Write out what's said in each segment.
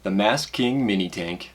the Mask King mini tank.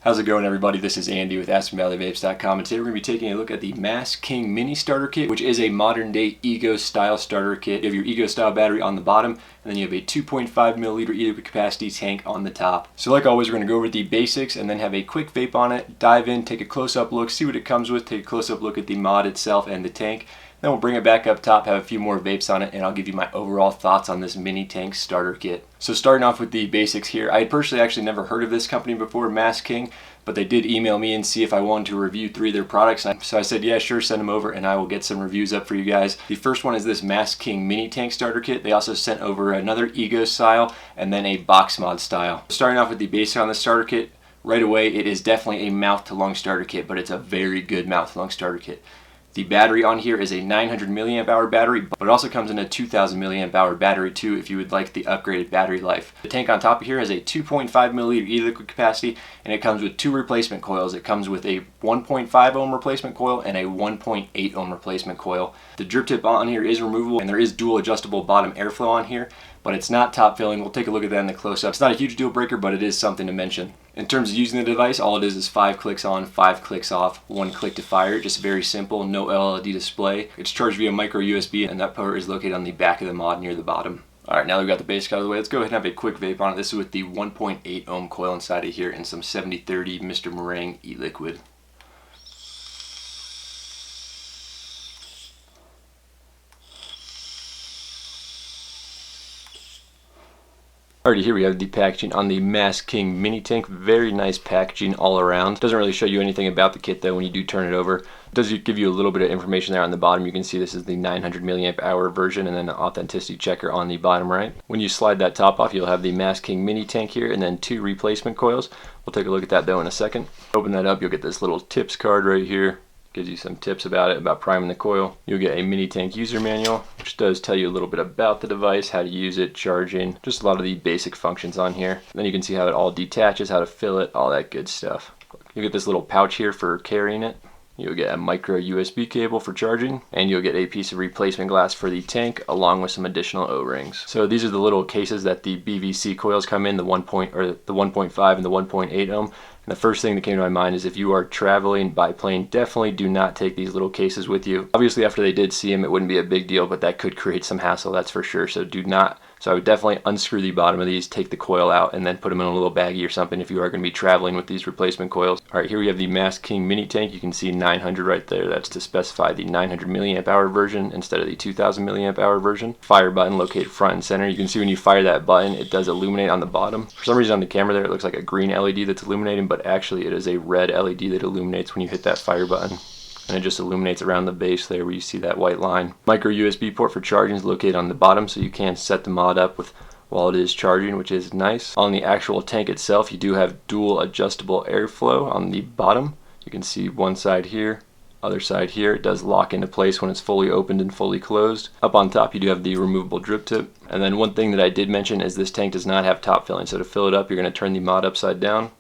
How's it going, everybody? This is Andy with AspenValleyVapes.com, and today we're going to be taking a look at the Mask King Mini Starter Kit, which is a modern-day Ego style starter kit. You have your Ego style battery on the bottom, and then you have a 2.5 milliliter e-liquid capacity tank on the top. So like always, we're going to go over the basics and then have a quick vape on it, dive in, take a close-up look, see what it comes with, take a close-up look at the mod itself and the tank. Then we'll bring it back up top, have a few more vapes on it, and I'll give you my overall thoughts on this mini tank starter kit. So starting off with the basics here, I had personally actually never heard of this company before, Mask King, but they did email me and see if I wanted to review 3 of their products. So I said, yeah, sure, send them over and I will get some reviews up for you guys. The first one is this Mask King mini tank starter kit. They also sent over another Ego style and then a box mod style. Starting off with the basic on the starter kit, right away, it is definitely a mouth to lung starter kit, but it's a very good mouth to lung starter kit. The battery on here is a 900 milliamp hour battery, but it also comes in a 2000 milliamp hour battery too if you would like the upgraded battery life. The tank on top of here has a 2.5 milliliter e-liquid capacity, and it comes with 2 replacement coils. It comes with a 1.5 ohm replacement coil and a 1.8 ohm replacement coil. The drip tip on here is removable, and there is dual adjustable bottom airflow on here, but it's not top filling. We'll take a look at that in the close-up. It's not a huge deal breaker, but it is something to mention. In terms of using the device, all it is 5 clicks on, 5 clicks off, 1 click to fire. Just very simple, no LED display. It's charged via micro USB, and that port is located on the back of the mod near the bottom. Alright, now that we've got the basic out of the way, let's go ahead and have a quick vape on it. This is with the 1.8 ohm coil inside of here and some 7030 Mr. Meringue e-liquid. Alrighty, here we have the packaging on the Mask King mini tank. Very nice packaging all around. Doesn't really show you anything about the kit though when you do turn it over. It does give you a little bit of information there on the bottom. You can see this is the 900 milliamp hour version and then an authenticity checker on the bottom right. When you slide that top off, you'll have the Mask King mini tank here and then 2 replacement coils. We'll take a look at that though in a second. Open that up, you'll get this little tips card right here. Gives you some tips about it, about priming the coil. You'll get a mini tank user manual, which does tell you a little bit about the device, how to use it, charging, just a lot of the basic functions on here. Then you can see how it all detaches, how to fill it, all that good stuff. You get this little pouch here for carrying it. You'll get a micro USB cable for charging, and you'll get a piece of replacement glass for the tank along with some additional O-rings. So these are the little cases that the BVC coils come in, the 1.5 and the 1.8 ohm. And the first thing that came to my mind is if you are traveling by plane, definitely do not take these little cases with you. Obviously after they did see them, it wouldn't be a big deal, but that could create some hassle, that's for sure. So do not. So I would definitely unscrew the bottom of these, take the coil out, and then put them in a little baggie or something if you are going to be traveling with these replacement coils. Alright, here we have the Mask King mini tank. You can see 900 right there. That's to specify the 900 milliamp hour version instead of the 2000 milliamp hour version. Fire button located front and center. You can see when you fire that button, it does illuminate on the bottom. For some reason on the camera there, it looks like a green LED that's illuminating, but actually it is a red LED that illuminates when you hit that fire button. And it just illuminates around the base there where you see that white line. Micro USB port for charging is located on the bottom, so you can set the mod up with while it is charging, which is nice. On the actual tank itself, you do have dual adjustable airflow on the bottom. You can see one side here, other side here. It does lock into place when it's fully opened and fully closed. Up on top, you do have the removable drip tip. And then one thing that I did mention is this tank does not have top filling, so to fill it up, you're going to turn the mod upside down.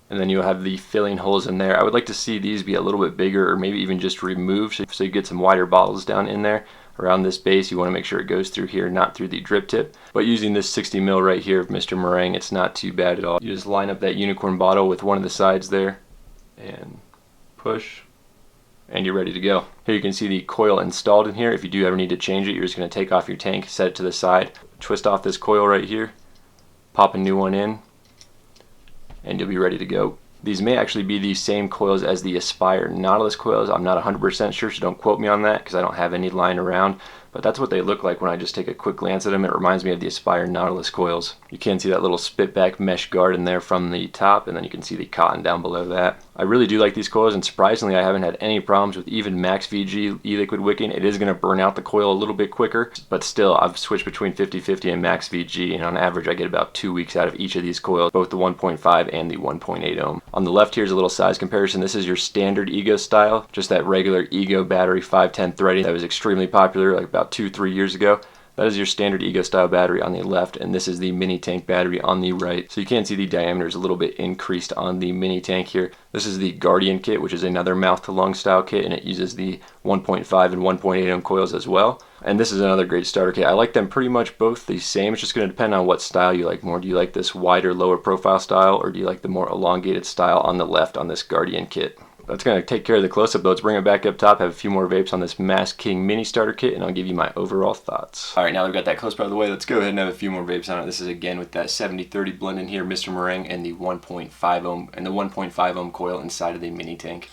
And then you'll have the filling holes in there. I would like to see these be a little bit bigger or maybe even just removed so you get some wider bottles down in there. Around this base, you want to make sure it goes through here, not through the drip tip. But using this 60 mil right here of Mr. Meringue, it's not too bad at all. You just line up that unicorn bottle with one of the sides there and push, and you're ready to go. Here you can see the coil installed in here. If you do ever need to change it, you're just going to take off your tank, set it to the side, twist off this coil right here, pop a new one in, and you'll be ready to go. These may actually be the same coils as the Aspire Nautilus coils. I'm not 100% sure, so don't quote me on that because I don't have any lying around. But that's what they look like when I just take a quick glance at them. It reminds me of the Aspire Nautilus coils. You can see that little spit back mesh guard in there from the top, and then you can see the cotton down below that. I really do like these coils, and surprisingly I haven't had any problems with even Max VG e-liquid wicking. It is going to burn out the coil a little bit quicker, but still I've switched between 50/50 and Max VG, and on average I get about 2 weeks out of each of these coils, both the 1.5 and the 1.8 ohm. On the left here is a little size comparison. This is your standard Ego style, just that regular Ego battery 510 threading that was extremely popular like about 2-3 years ago. That is your standard Ego style battery on the left, and this is the mini tank battery on the right. So you can see the diameter is a little bit increased on the mini tank here. This is the Guardian kit, which is another mouth to lung style kit, and it uses the 1.5 and 1.8 ohm coils as well. And this is another great starter kit. I like them pretty much both the same. It's just going to depend on what style you like more. Do you like this wider, lower profile style, or do you like the more elongated style on the left on this Guardian kit? That's going to take care of the close-up though. Let's bring it back up top, have a few more vapes on this Mask King mini starter kit, and I'll give you my overall thoughts. Alright, now that we've got that close-up out of the way, let's go ahead and have a few more vapes on it. This is again with that 70-30 blend in here, Mr. Meringue, and the 1.5 ohm and the 1.5 ohm coil inside of the mini tank.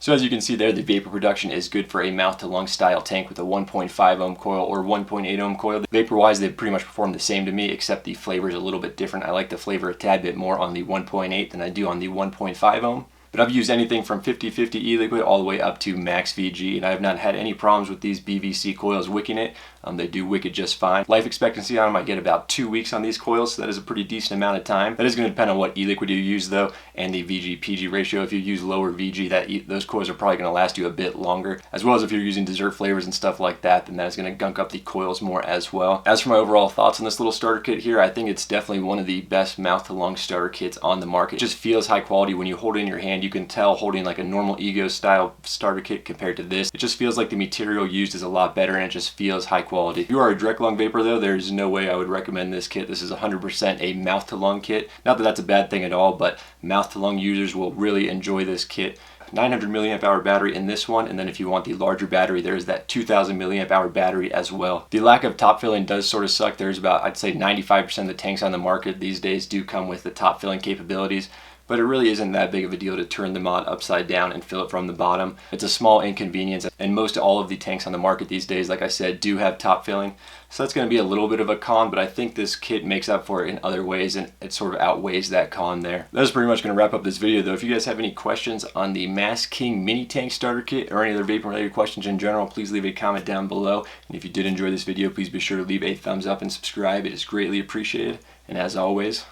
So as you can see there, the vapor production is good for a mouth to lung style tank with a 1.5 ohm coil or 1.8 ohm coil. Vapor wise, they pretty much perform the same to me, except the flavor is a little bit different. I like the flavor a tad bit more on the 1.8 than I do on the 1.5 ohm. But I've used anything from 50/50 e-liquid all the way up to max VG, and I have not had any problems with these BVC coils wicking it. They do wick it just fine. Life expectancy on them, I get about 2 weeks on these coils, so that is a pretty decent amount of time. That is going to depend on what e-liquid you use though, and the VG-PG ratio. If you use lower VG, those coils are probably going to last you a bit longer, as well as if you're using dessert flavors and stuff like that, then that is going to gunk up the coils more as well. As for my overall thoughts on this little starter kit here, I think it's definitely one of the best mouth to lung starter kits on the market. It just feels high quality when you hold it in your hand. You can tell holding like a normal Ego style starter kit compared to this, it just feels like the material used is a lot better, and it just feels high quality. If you are a direct lung vapor though, there's no way I would recommend this kit. This is 100% a mouth to lung kit. Not that that's a bad thing at all, but mouth to lung users will really enjoy this kit. 900 milliamp hour battery in this one, and then if you want the larger battery, there's that 2000 milliamp hour battery as well. The lack of top filling does sort of suck. There's about, I'd say 95% of the tanks on the market these days do come with the top filling capabilities, but it really isn't that big of a deal to turn the mod upside down and fill it from the bottom. It's a small inconvenience, and most all of the tanks on the market these days, like I said, do have top filling. So that's going to be a little bit of a con, but I think this kit makes up for it in other ways, and it sort of outweighs that con there. That's pretty much going to wrap up this video though. If you guys have any questions on the Mask King mini tank starter kit or any other vapor related questions in general, please leave a comment down below. And if you did enjoy this video, please be sure to leave a thumbs up and subscribe. It is greatly appreciated. And as always,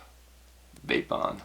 vape on.